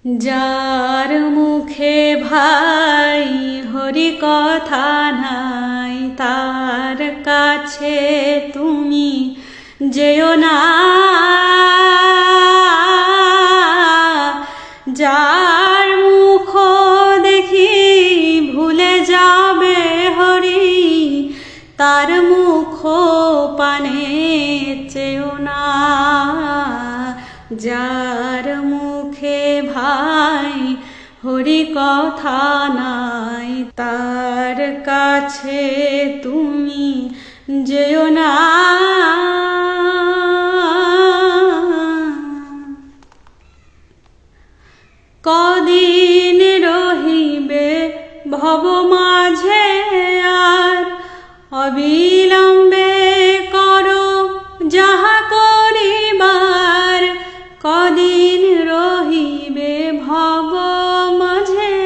যার মুখে ভাই হরি কথা নাই, তার কাছে তুমি যেও না। যার মুখ দেখি ভুলে যাবে হরি, তার মুখ পানে চেও না। যার মুখে ভাই হরি কথা নাই, তার কাছে তুমি যেও না। কদিন রহিবে ভব মাঝে আর, অবিলম্বে করো যাহা করিবার। কদিন রহিবে ভব মাঝে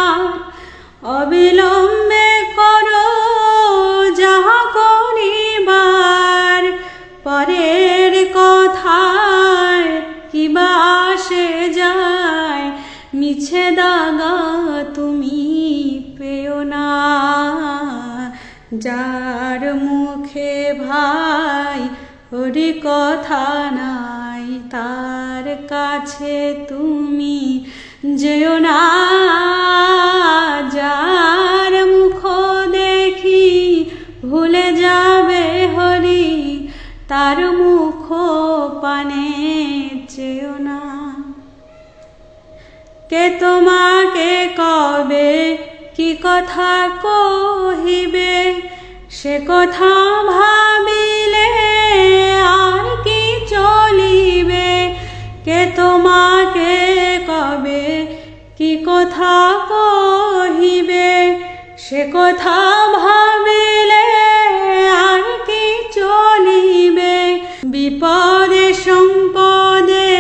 আর, অবিলম্বে করো যাহা করিবার। পরের কথায় কিবা আসে যায়, মিছে দাগা তুমি পেও না। যার মুখে ভাই হরি কথা নাই, তার কাছে তুমি যেও না। যার মুখ দেখি ভুলে যাবে হরি, তার মুখ পানে চেও না। কে তোমাকে কবে কি কথা কহিবে, সে কথা ভাবিলে আর কি চলিবে। কে তোমাকে কবে কি কথা কহিবে, সে কথা ভাবিলে আর কি চলিবে। বিপদে সম্পদে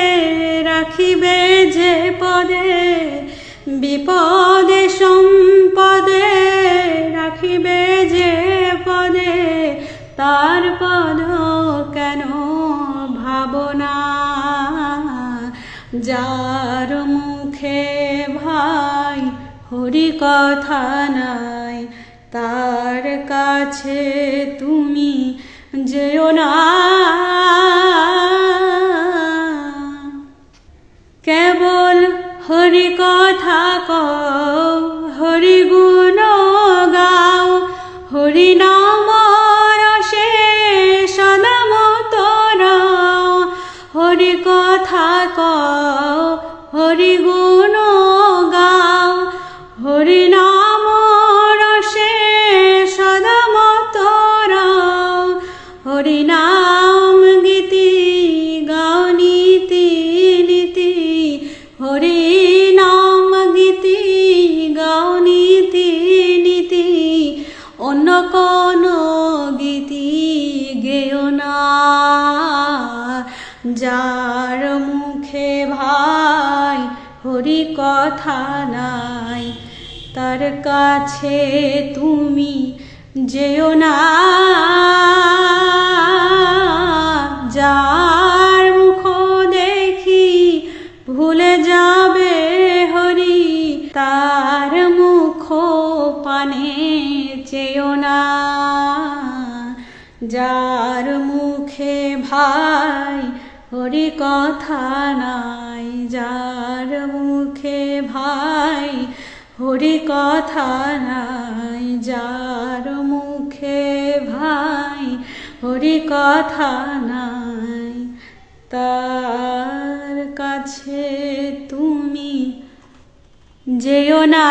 রাখিবে যে পদে, বিপদে সম্পদে রাখিবে যে পদে, তার পদ কেন ভাবনা। যার মুখে ভাই হরি কথা নাই, তার কাছে তুমি যেও না। কেবল হরি কথা কও, হরি গুণ গাও, হরি নাম রসে সদা মত রও। হরি কথা কও, হরি গুণ গাও, হরি নাম রসে সদা মত রও। হরি নাম গীতি গাও নীতি নীতি, হরি নাম গীতি গাও নীতি নীতি। অন্য কোন গীতি গেও না। যার মুখে ভাই হরি কথা নাই, তার কাছে তুমি যেও না। যার মুখ দেখি ভুলে যাবে হরি, তার মুখ পানে চেও না। যার মুখে ভাই হরি কথা নাই, যার মুখে ভাই হরি কথা নাই, যার মুখে ভাই হরি কথা নাই, তার কাছে তুমি যেও না।